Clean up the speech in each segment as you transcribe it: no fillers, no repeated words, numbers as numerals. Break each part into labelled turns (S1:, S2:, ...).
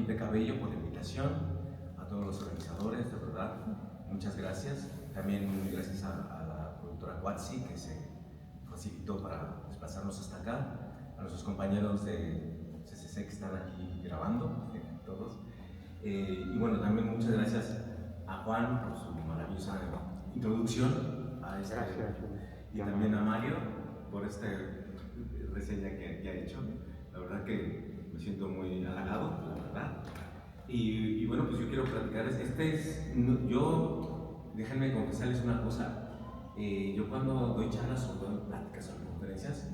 S1: Felipe Cabello por la invitación, a todos los organizadores, de verdad, muchas gracias. También gracias a la productora Quatsi que se facilitó para desplazarnos hasta acá, a nuestros compañeros de CCC que están aquí grabando, todos. Y bueno, también muchas gracias a Juan por su maravillosa introducción a este, y también a Mario por esta reseña que ha hecho. La verdad que me siento muy halagado, la verdad. Y bueno, pues yo quiero platicarles. Déjenme confesarles una cosa. Yo cuando doy charlas o doy pláticas o conferencias,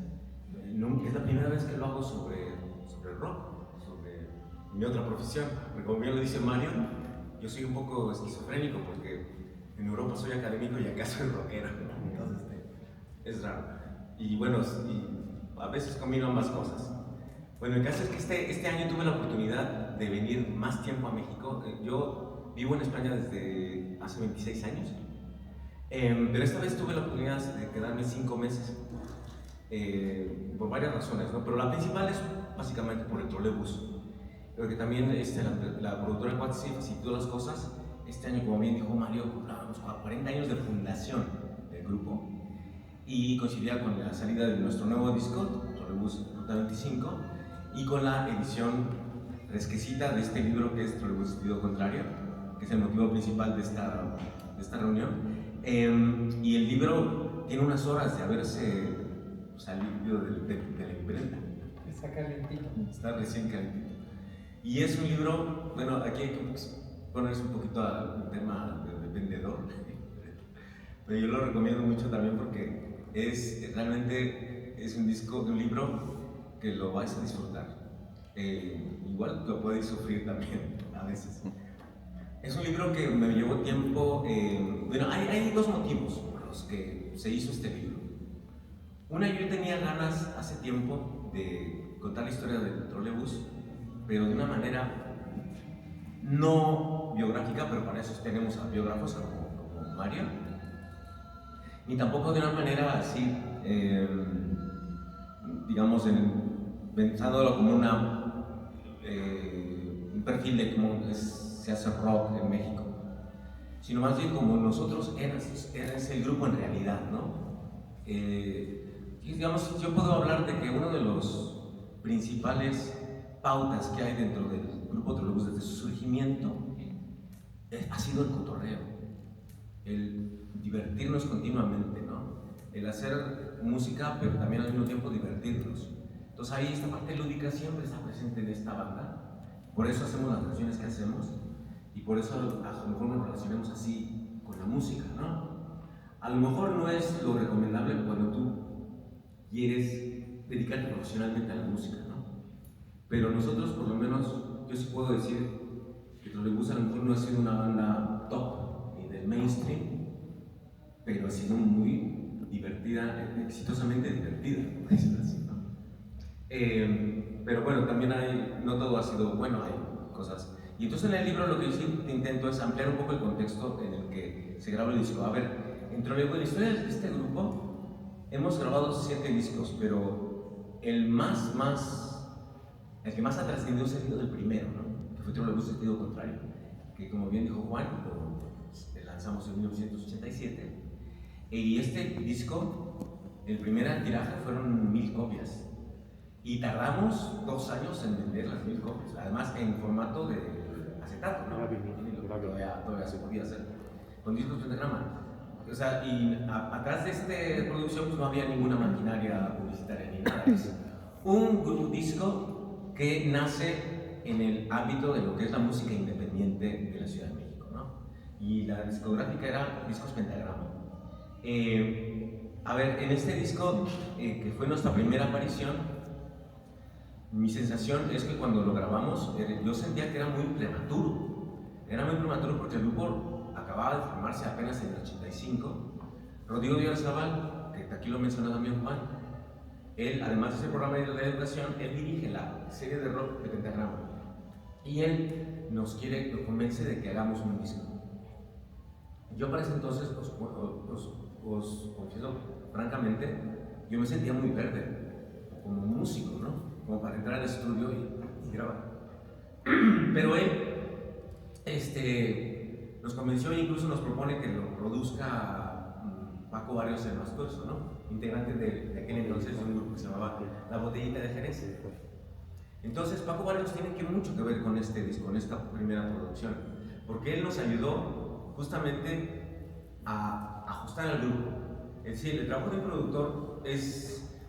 S1: es la primera vez que lo hago sobre rock, sobre mi otra profesión. Porque como bien lo dice Mario, yo soy un poco esquizofrénico porque en Europa soy académico y acá soy rockero, ¿no? Entonces es raro. Y bueno, a veces combino ambas cosas. Bueno, el caso es que este año tuve la oportunidad de venir más tiempo a México. Yo vivo en España desde hace 26 años, pero esta vez tuve la oportunidad de quedarme 5 meses, por varias razones, ¿no? Pero la principal es básicamente por el trolebús, porque también la productora Quatsi facilitó las cosas. Este año, como bien dijo Mario, cumplábamos 40 años de fundación del grupo y coincidía con la salida de nuestro nuevo disco, Trolebús Ruta 25, y con la edición fresquecita de este libro que es Trolebús Sentido Contrario, que es el motivo principal de esta reunión. Y el libro tiene unas horas de haberse salido de la imprenta.
S2: Está calentito.
S1: Está recién calentito. Y es un libro, bueno, aquí hay que ponerse un poquito al tema de vendedor, pero yo lo recomiendo mucho también porque realmente es un libro que lo vais a disfrutar. Igual lo podéis sufrir también a veces. Es un libro que me llevó tiempo. Bueno, hay dos motivos por los que se hizo este libro. Una, yo tenía ganas hace tiempo de contar la historia del trolebús, pero de una manera no biográfica, pero para eso tenemos a biógrafos como Mario, ni tampoco de una manera así, digamos, pensándolo como un perfil de cómo se hace rock en México, sino más bien como nosotros eres el grupo en realidad, ¿no? Digamos, yo puedo hablar de que uno de los principales pautas que hay dentro del grupo Trolebús desde su surgimiento ha sido el cotorreo, el divertirnos continuamente, ¿no? El hacer música, pero también al mismo tiempo divertirnos. Entonces ahí esta parte lúdica siempre está presente en esta banda, por eso hacemos las canciones que hacemos y por eso a lo mejor nos relacionamos así con la música, ¿no? A lo mejor no es lo recomendable cuando tú quieres dedicarte profesionalmente a la música, ¿no? Pero nosotros, por lo menos, yo sí puedo decir que Trolebús a lo mejor no ha sido una banda top ni del mainstream, pero ha sido muy divertida, exitosamente divertida, por decirlo así, ¿no? Pero bueno, también no todo ha sido bueno, hay cosas. Y entonces en el libro lo que yo sí intento es ampliar un poco el contexto en el que se graba el disco. A ver, en Trolebús, la historia de este grupo, hemos grabado 7 discos, pero el que más ha trascendido es el primero, ¿no? Que fue Trolebús Sentido Contrario, que como bien dijo Juan, lo lanzamos en 1987. Y este disco, el primer tiraje fueron 1000 copias. Y tardamos 2 años en vender las 1000 copias, además en formato de acetato, ¿no? Todavía se podía hacer, con discos de pentagrama. O sea, y atrás de esta producción pues no había ninguna maquinaria publicitaria ni nada. Es un disco que nace en el ámbito de lo que es la música independiente de la Ciudad de México, ¿no? Y la discográfica era Discos Pentagrama. A ver, en este disco, que fue nuestra primera aparición, mi sensación es que cuando lo grabamos, yo sentía que era muy prematuro. Era muy prematuro porque el grupo acababa de formarse apenas en el 85. Rodrigo Díaz Zaval, que aquí lo mencionó también Juan, él, además de ser programa de educación, él dirige la serie de rock de Pentagrama. Y él nos convence de que hagamos un disco. Yo para ese entonces, os confieso, francamente, yo me sentía muy verde, como músico, ¿no? Como para entrar al estudio y grabar. Pero él nos convenció e incluso nos propone que lo produzca Paco Barrios en Mascoso, ¿no? Integrante de aquel entonces de un grupo que se llamaba La Botellita de Jerez. Entonces Paco Barrios tiene mucho que ver con este disco, con esta primera producción, porque él nos ayudó justamente a ajustar al grupo. Es decir, el trabajo de un productor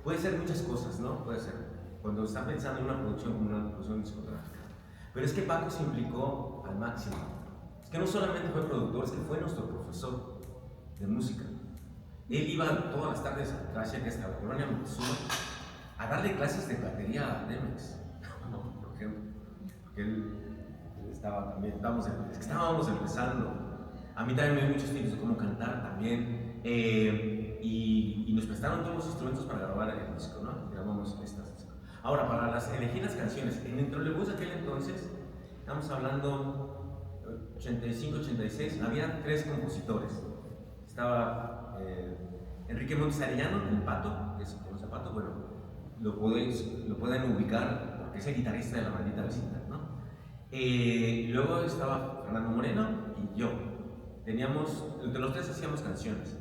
S1: puede ser muchas cosas, ¿no? Puede ser cuando está pensando en una producción discográfica. Pero es que Paco se implicó al máximo. Es que no solamente fue productor, es que fue nuestro profesor de música. Él iba todas las tardes a Tracia, que es la colonia Montezuma, a darle clases de batería a Demex, por ejemplo. Porque él estaba también, estábamos empezando. A mí también me dio muchos tips de cómo cantar también. Y nos prestaron todos los instrumentos para grabar el disco, ¿no? Grabamos estas. Ahora, para elegir las canciones, en el trolebús de aquel entonces, estamos hablando 85, 86, había 3 compositores. Estaba Enrique Montes Arellano, el Pato, que se conoce a Pato, bueno, lo pueden ubicar porque es el guitarrista de La Maldita Vecindad, ¿no? Luego estaba Fernando Moreno y yo. Entre los 3 hacíamos canciones.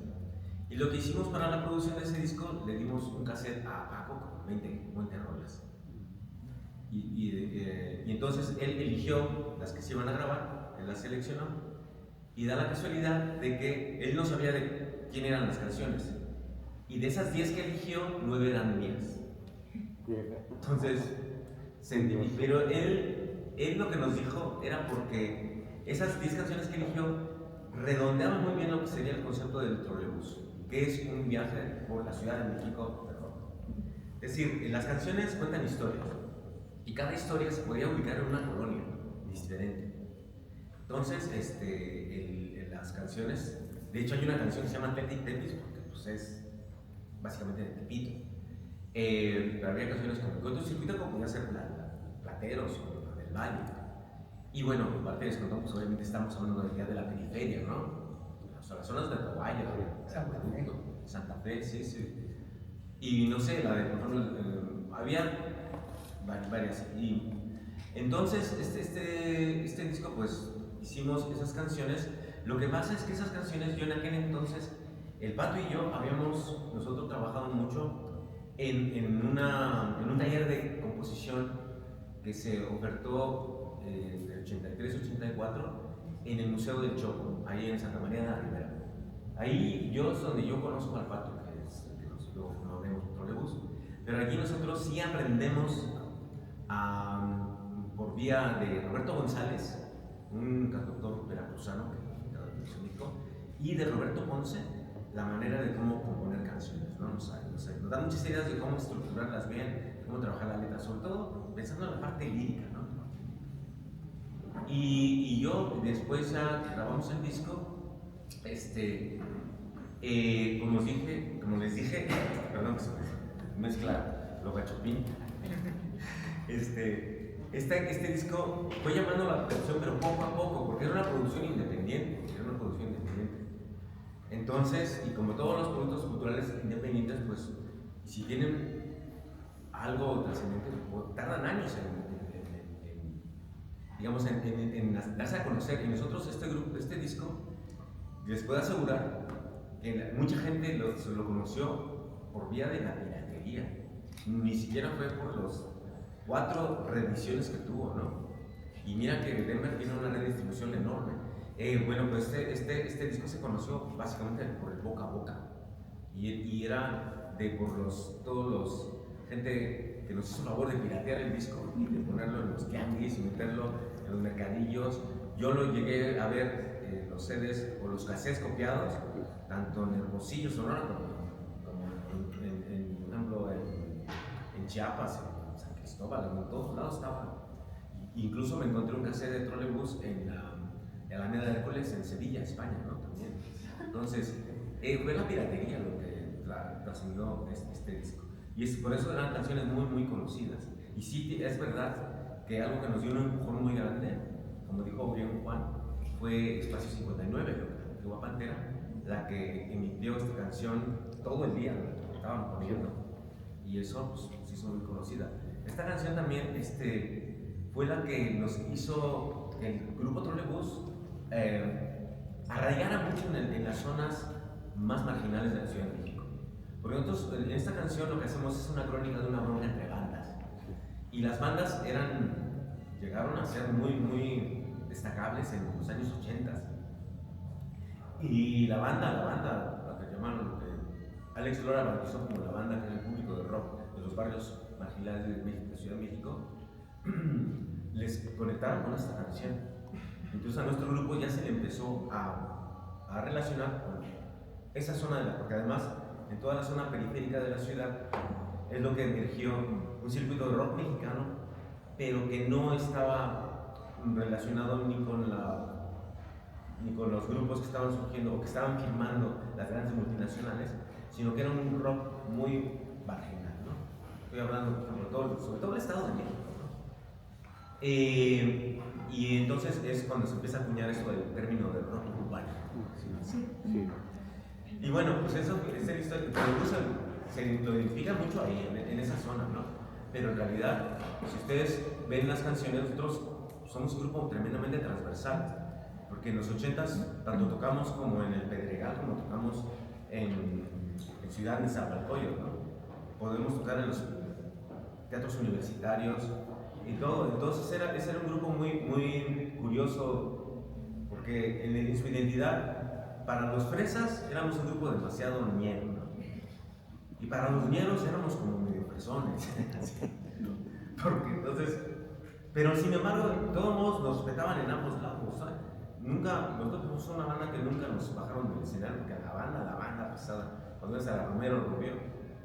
S1: Y lo que hicimos para la producción de ese disco, le dimos un cassette a Paco con 20 rolas. Y entonces él eligió las que se iban a grabar, él las seleccionó, y da la casualidad de que él no sabía de quién eran las canciones. Y de esas 10 que eligió, 9 eran mías. Entonces, pero él lo que nos dijo era porque esas 10 canciones que eligió redondeaban muy bien lo que sería el concepto del trolebús, que es un viaje por la Ciudad de México de rock. Es decir, las canciones cuentan historias y cada historia se podía ubicar en una colonia diferente. Entonces, las canciones, de hecho hay una canción que se llama Tetis Tetis, porque pues, es básicamente de Tepito. Pero había canciones como Corto Circuito, como podía ser Plateros o La del Valle. Y bueno, aparte de eso, pues obviamente estamos hablando de la periferia, ¿no? Las zonas de Toballo, Santa Fe, sí. Y no sé, la de, por ejemplo, había varias. Y entonces, este disco, pues hicimos esas canciones. Lo que pasa es que esas canciones, yo en aquel entonces, el Pato y yo habíamos nosotros trabajado mucho en un taller de composición que se ofertó de 83-84 en el Museo del Chopo, ahí en Santa María de la Ribera. Ahí es donde yo conozco al Pato, que nosotros no vemos trolebús, pero aquí nosotros sí aprendemos por vía de Roberto González, un cantautor veracruzano que tradujo, y de Roberto Ponce, la manera de cómo componer canciones, ¿no? Nos da muchas ideas de cómo estructurarlas bien, de cómo trabajar la letra, sobre todo pensando en la parte lírica, ¿no? Y yo, después ya que grabamos el disco, como les dije, perdón que se mezcla lo gachopín, este disco fue llamando la atención, pero poco a poco, porque era una producción independiente. Entonces, y como todos los productos culturales independientes, pues, si tienen algo trascendente, pues, tardan años en darse a conocer. Y nosotros, este disco, les puedo asegurar que mucha gente lo conoció por vía de la piratería. Ni siquiera fue por los 4 reediciones que tuvo, ¿no? Y mira que Denver tiene una red de distribución enorme. Bueno, pues este disco se conoció básicamente por el boca a boca. Y era todos los gente que nos hizo favor de piratear el disco y de ponerlo en los tianguis y meterlo en los mercadillos. Yo lo llegué a ver, los CDs o los cassettes copiados, tanto en Hermosillo, Sonora, como por ejemplo, en Chiapas, en San Cristóbal, en todos lados estaba. Incluso me encontré un cassette de trolebús en la Alameda de Hércules, en Sevilla, España, ¿no? También. Entonces, fue la piratería lo que trascendió este disco. Y por eso eran canciones muy, muy conocidas. Y sí, es verdad que algo que nos dio un empujón muy grande, como dijo bien Juan, fue Espacio 59, la antigua Pantera, la que emitió esta canción todo el día, la estaban poniendo. Y eso pues, se hizo muy conocida. Esta canción también fue la que nos hizo que el grupo Trolebús arraigara mucho en las zonas más marginales de la Ciudad de México. Porque nosotros en esta canción lo que hacemos es una crónica de una bronca entre bandas. Y las bandas llegaron a ser muy destacables en los años 80. Y la banda, la que llamaron, Alex Lora bautizó como la banda que era el público de rock de los barrios marginales de Ciudad de México, les conectaron con esta canción. Entonces a nuestro grupo ya se le empezó a relacionar con esa zona, porque además en toda la zona periférica de la ciudad es lo que emergió un circuito de rock mexicano, pero que no estaba relacionado ni con los grupos que estaban surgiendo o que estaban firmando las grandes multinacionales, sino que era un rock muy marginal, ¿no? Estoy hablando, por ejemplo, sobre todo el Estado de México, ¿no? Y entonces es cuando se empieza a acuñar esto del término de rock urbano.
S2: Sí.
S1: Y bueno, pues eso es el historia, se lo identifica mucho ahí, en esa zona, ¿no? Pero en realidad, si ustedes ven las canciones, nosotros somos un grupo tremendamente transversal, porque en los 80s tanto tocamos como en el Pedregal, como tocamos en Ciudad Nezahualcóyotl, ¿no? Podemos tocar en los teatros universitarios y todo. Entonces ese era un grupo muy curioso, porque en su identidad, para los fresas éramos un grupo demasiado ñero, ¿no? Y para los ñeros éramos como medio fresones. Porque entonces, pero sin embargo, de todos modos nos respetaban en ambos lados, ¿sabes? Nosotros fuimos una banda que nunca nos bajaron del escenario, porque a la banda pesada, cuando es a la Romero Rubio,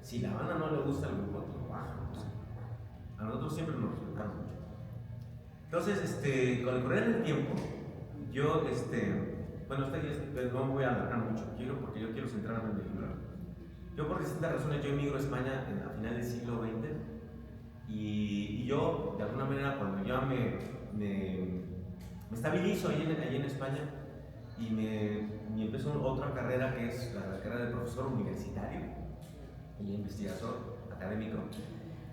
S1: si la banda no le gusta el grupo, te lo bajan, ¿no? A nosotros siempre nos respetaron mucho. Entonces, con el correr del tiempo, yo, bueno, no me voy a alargar mucho, porque yo quiero centrarme en el libro. Yo por distintas razones, yo emigro a España a finales del siglo XX, y yo, de alguna manera, cuando ya me estabilizo ahí en España, y empiezo otra carrera que es la carrera de profesor universitario y investigador académico,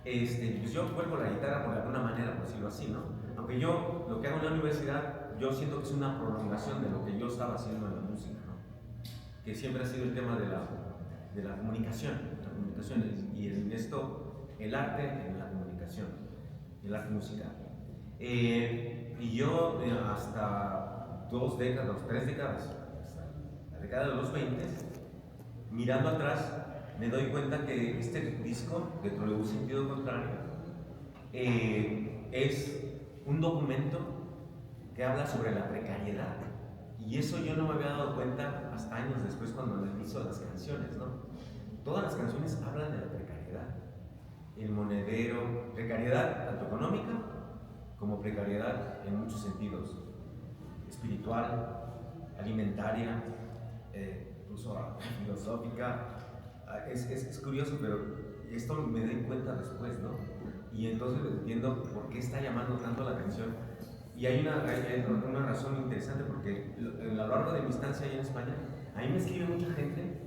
S1: pues yo vuelvo a la guitarra por alguna manera, por decirlo así, ¿no? Aunque yo lo que hago en la universidad, yo siento que es una prolongación de lo que yo estaba haciendo en la música, ¿no? Que siempre ha sido el tema de la comunicación, y en esto, el arte en la comunicación, el arte musical. Y yo hasta 2 décadas, 3 décadas, hasta la década de los 20, mirando atrás, me doy cuenta que este disco, de Trolebús Sentido Contrario, es un documento que habla sobre la precariedad. Y eso yo no me había dado cuenta hasta años después cuando analizo las canciones, ¿no? Todas las canciones hablan de la precariedad. El monedero, precariedad tanto económica como precariedad en muchos sentidos. Espiritual, alimentaria, incluso filosófica. Es curioso, pero esto me doy cuenta después, ¿no? Y entonces entiendo por qué está llamando tanto la atención. Y hay una razón interesante, porque a lo largo de mi estancia allá en España, a mí me escribe mucha gente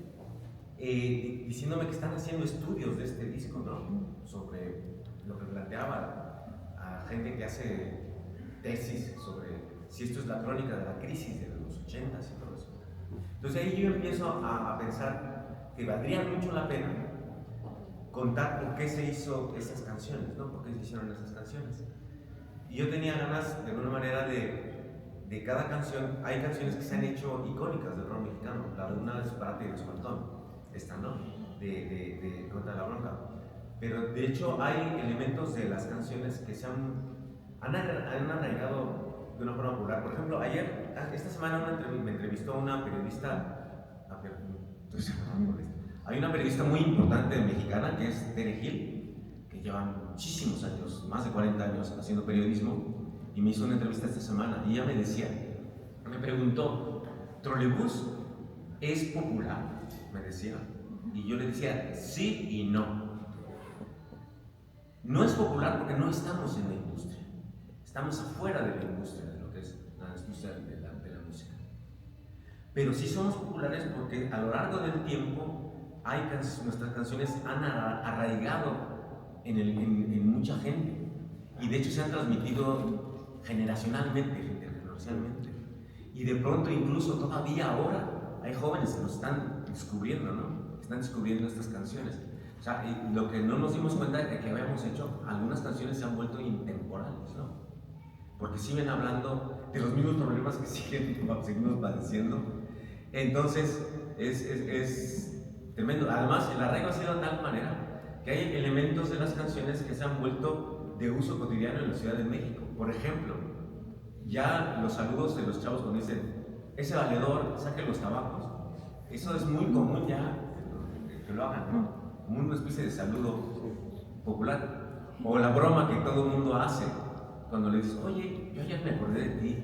S1: diciéndome que están haciendo estudios de este disco, ¿no? Sobre lo que planteaba a gente que hace tesis sobre si esto es la crónica de la crisis de los 80s y todo eso. Entonces ahí yo empiezo a pensar que valdría mucho la pena contar por qué se hizo esas canciones, ¿no? Por qué se hicieron esas canciones. Y yo tenía ganas, de alguna manera, de cada canción. Hay canciones que se han hecho icónicas del rock mexicano. La de una es Párate y Descuentón, esta, ¿no? De Contra la Bronca. Pero de hecho hay elementos de las canciones que han arraigado de una forma popular. Por ejemplo, esta semana me entrevistó una periodista. Hay una periodista muy importante mexicana que es Tere Gil, que lleva muchísimos años, más de 40 años haciendo periodismo, y me hizo una entrevista esta semana y ella me preguntó, ¿Trolebús es popular? Me decía, y yo le decía sí y no. No es popular porque no estamos en la industria, estamos afuera de la industria, de lo que es la industria de la música. Pero sí somos populares porque a lo largo del tiempo nuestras canciones han arraigado en mucha gente. y de hecho se han transmitido generacionalmente, intergeneracionalmente. Y de pronto, incluso todavía ahora, hay jóvenes que nos están descubriendo, ¿no? Están descubriendo estas canciones. O sea, lo que no nos dimos cuenta de que habíamos hecho, algunas canciones se han vuelto intemporales, ¿no? Porque siguen hablando de los mismos problemas que seguimos padeciendo. Entonces, es tremendo. Además, el arraigo ha sido de tal manera que hay elementos de las canciones que se han vuelto de uso cotidiano en la Ciudad de México. Por ejemplo, ya los saludos de los chavos cuando dicen, ese valedor, saque los tabacos. Eso es muy común ya que lo hagan, ¿no? Como una especie de saludo popular. O la broma que todo el mundo hace cuando le dices, oye, yo ya me acordé de ti.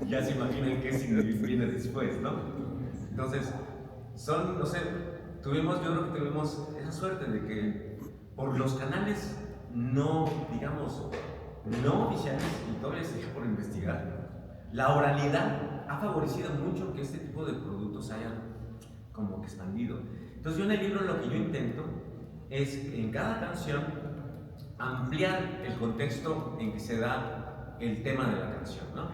S1: Ya se imaginan qué viene después, ¿no? Entonces, no sé, yo creo que tuvimos esa suerte de que por los canales no, digamos, no oficiales, y todavía se deja por investigar, la oralidad ha favorecido mucho que este tipo de productos hayan como que expandido. Entonces yo en el libro lo que yo intento es en cada canción ampliar el contexto en que se da el tema de la canción, ¿no?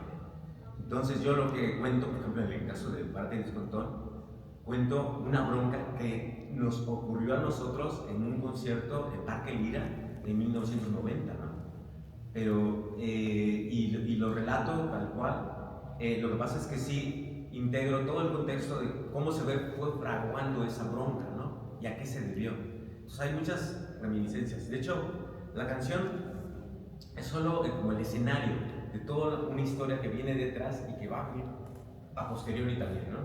S1: Entonces yo lo que cuento, por ejemplo en el caso de Parte y Descontón, cuento una bronca que nos ocurrió a nosotros en un concierto en Parque Lira en 1990, ¿no? Pero, y lo relato tal cual. Lo que pasa es que sí integro todo el contexto de cómo fue fraguando esa bronca, ¿no? Y a qué se debió. Entonces hay muchas reminiscencias. De hecho, la canción es solo como el escenario de toda una historia que viene detrás y que va a posteriori también, ¿no?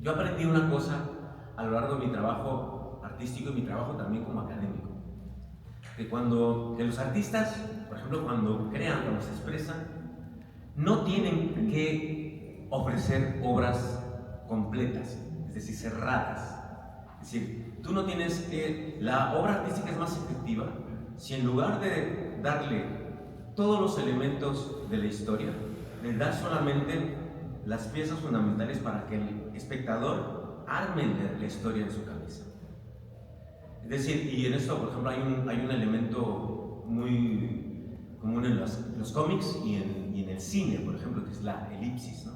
S1: Yo aprendí una cosa a lo largo de mi trabajo artístico y mi trabajo también como académico. Que los artistas, por ejemplo, cuando crean, cuando se expresan, no tienen que ofrecer obras completas, es decir, cerradas. Es decir, tú no tienes que... La obra artística es más efectiva si en lugar de darle todos los elementos de la historia, le das solamente las piezas fundamentales para que el espectador arme la historia en su cabeza. Es decir, y en esto, por ejemplo, hay un elemento muy común en los cómics y en el cine, por ejemplo, que es la elipsis, ¿no?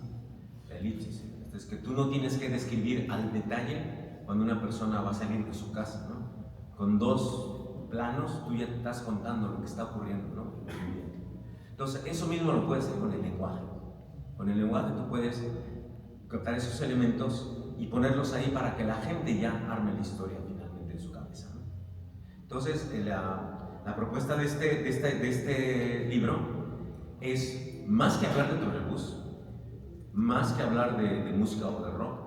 S1: La elipsis. Es que tú no tienes que describir al detalle cuando una persona va a salir de su casa, ¿no? Con 2 planos, tú ya te estás contando lo que está ocurriendo, ¿no? Entonces, eso mismo lo puedes hacer con el lenguaje. Con el lenguaje tú puedes captar esos elementos y ponerlos ahí para que la gente ya arme la historia finalmente en su cabeza, ¿no? Entonces, la propuesta de este libro es más que hablar de trolebús, más que hablar de música o de rock,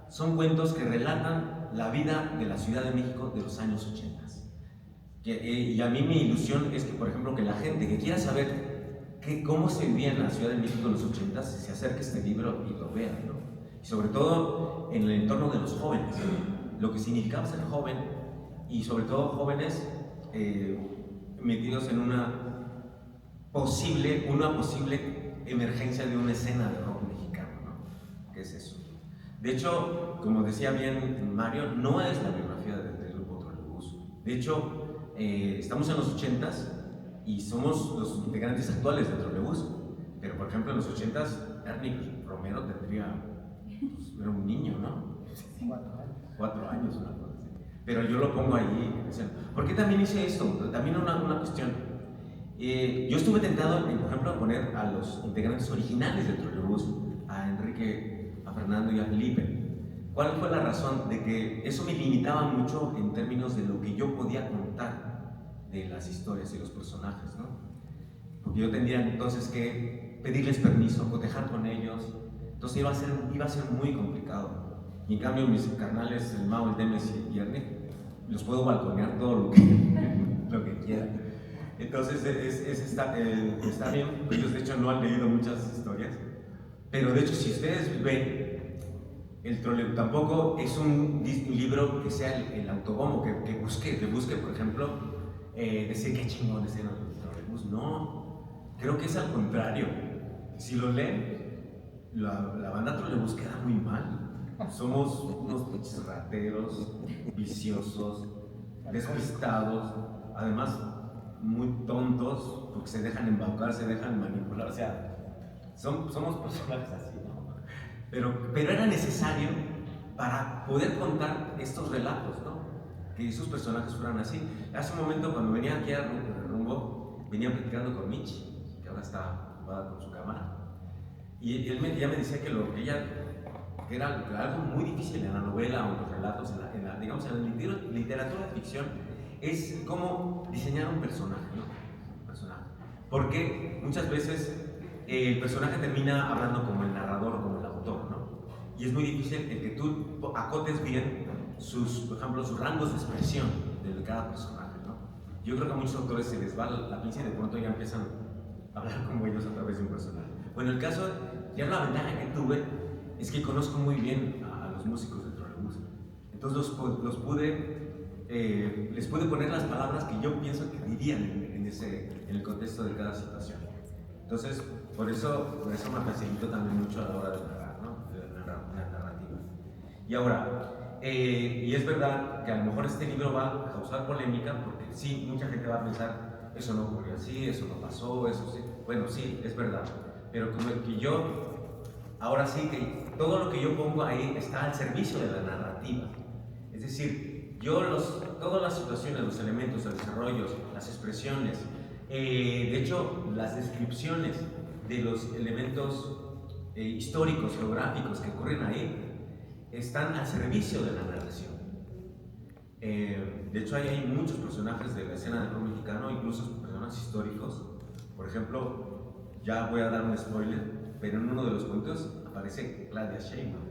S1: son cuentos que relatan la vida de la Ciudad de México de los años 80. Y a mí mi ilusión es que, por ejemplo, que la gente que quiera saber cómo se vivía en la Ciudad de México en los 80 se acerque a este libro y lo vea, ¿no? Y sobre todo en el entorno de los jóvenes, lo que significaba ser joven, y sobre todo jóvenes metidos en una posible emergencia de una escena de rock mexicano, ¿no? ¿Qué es eso? De hecho, como decía bien Mario, no es la biografía del grupo Trolebús. De hecho, estamos en los 80s y somos los integrantes actuales de Trolebús, pero por ejemplo en los 80s Ernie Romero tendría, pues, era un niño, ¿no? 4 años, una cosa así. Pero yo lo pongo ahí. ¿Por qué también hice esto? También una cuestión. Yo estuve tentado, por ejemplo, a poner a los integrantes originales de Trolebús, a Enrique, a Fernando y a Felipe. ¿Cuál fue la razón? De que eso me limitaba mucho en términos de lo que yo podía contar de las historias y los personajes, ¿no? Porque yo tendría entonces que pedirles permiso, cotejar con ellos, entonces iba a ser muy complicado. Y en cambio mis carnales, el Mau, el Demes y Ernie, los puedo balconear todo lo que quieran. Entonces está bien, ellos de hecho no han leído muchas historias, pero de hecho si ustedes ven, el Trolebús tampoco es un libro que sea el autobombo, que busque, por ejemplo, decir qué chingones eran los Trolebús. No, creo que es al contrario. Si lo leen, la banda Trolebús queda muy mal. Somos unos pinches rateros, viciosos, despistados, además muy tontos, porque se dejan embaucar, se dejan manipular, o sea, somos personajes así, ¿no? Pero era necesario para poder contar estos relatos, ¿no? Que esos personajes fueran así. Hace un momento, cuando venía aquí a Rumbo, venía platicando con Mitch, que ahora está ocupada con su cámara, y él ya me decía que lo que ella, que era algo muy difícil en la novela o en los relatos, digamos, en la literatura de ficción, es cómo diseñar un personaje, ¿no? Un personaje. Porque muchas veces el personaje termina hablando como el narrador o como el autor, ¿no? Y es muy difícil el que tú acotes bien por ejemplo, sus rangos de expresión de cada personaje, ¿no? Yo creo que a muchos autores se les va la pinza y de pronto ya empiezan a hablar como ellos a través de un personaje. Bueno, el caso, ya la ventaja que tuve es que conozco muy bien a los músicos del trolebús. Entonces les pude poner las palabras que yo pienso que dirían en el contexto de cada situación. Entonces, por eso me facilitó también mucho a la hora de narrar, ¿no? De la narrativa. Y ahora, y es verdad que a lo mejor este libro va a causar polémica, porque sí, mucha gente va a pensar, eso no ocurrió así, eso no pasó, eso sí. Bueno, sí, es verdad. Pero como el que yo, ahora sí que todo lo que yo pongo ahí está al servicio de la narrativa. Es decir, todas las situaciones, los elementos, los desarrollos, las expresiones, de hecho, las descripciones de los elementos históricos, geográficos que ocurren ahí, están al servicio de la narración. De hecho, hay muchos personajes de la escena del rock mexicano, incluso personajes históricos. Por ejemplo, ya voy a dar un spoiler, pero en uno de los cuentos aparece Claudia Sheinbaum.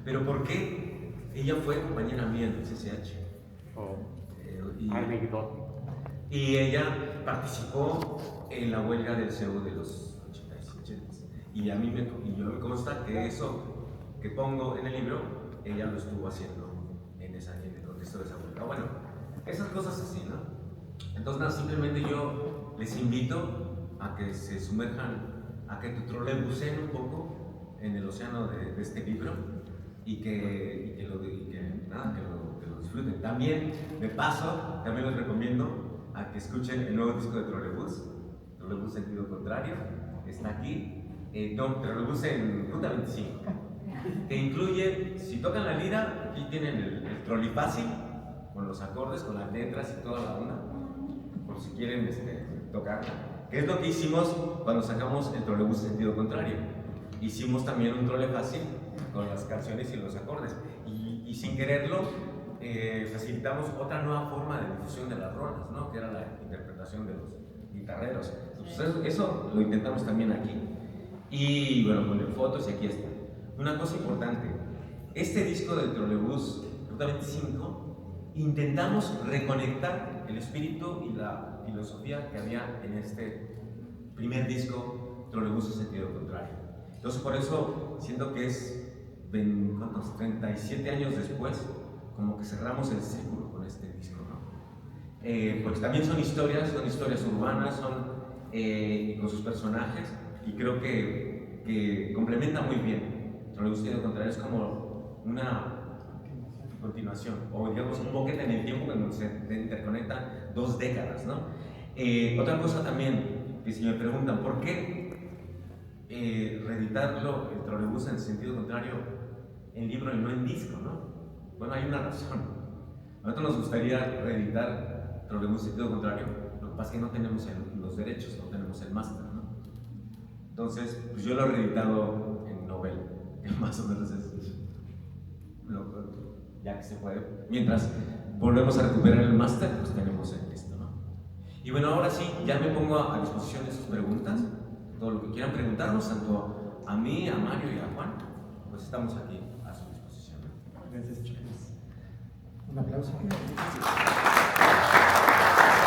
S1: ¿Pero por qué? Ella fue compañera mía en el CCH. Y ella participó en la huelga del CEU de los 87. Y a mí me consta que eso que pongo en el libro, ella lo estuvo haciendo en el contexto de esa huelga. Bueno, esas cosas así, ¿no? Entonces, nada, simplemente yo les invito a que se sumerjan, a que trolebusen un poco en el océano de este libro y que lo disfruten. También, de paso, también les recomiendo a que escuchen el nuevo disco de Trolebús Sentido Contrario, está aquí, Trolebús en Ruta 25. Que incluye, si tocan la lira, aquí tienen el trolifácil, con los acordes, con las letras y toda la onda, por si quieren tocarla. Que es lo que hicimos cuando sacamos el Trolebús Sentido Contrario. Hicimos también un trolefácil con las canciones y los acordes. Y sin quererlo, facilitamos otra nueva forma de difusión de las rolas, ¿no? Que era la interpretación de los guitarreros. Entonces, eso lo intentamos también aquí. Y bueno, con fotos y aquí está. Una cosa importante, este disco del Trolebús Ruta 25, intentamos reconectar el espíritu y la filosofía que había en este primer disco, Trolebús en Sentido Contrario. Entonces, por eso siento que es 37 años después, como que cerramos el círculo con este disco, ¿no? Porque también son historias urbanas, con sus personajes, y creo que complementa muy bien. Trolebús Sentido Contrario es como una continuación, o digamos un boquete en el tiempo cuando se interconectan 2 décadas, ¿no? Otra cosa también, que si me preguntan, ¿por qué reeditarlo, el Trolebús en Sentido Contrario, en libro y no en disco, ¿no? Bueno, hay una razón. A nosotros nos gustaría reeditar Trolebús en Sentido Contrario, lo que pasa es que no tenemos los derechos, no tenemos el máster, ¿no? Entonces, pues yo lo he reeditado en novela, que más o menos es ya que se puede. Mientras volvemos a recuperar el máster, pues tenemos esto, ¿no? Y bueno, ahora sí, ya me pongo a disposición de sus preguntas, todo lo que quieran preguntarnos, tanto a mí, a Mario y a Juan, pues estamos aquí a su disposición.
S2: Gracias, chicos. Un aplauso.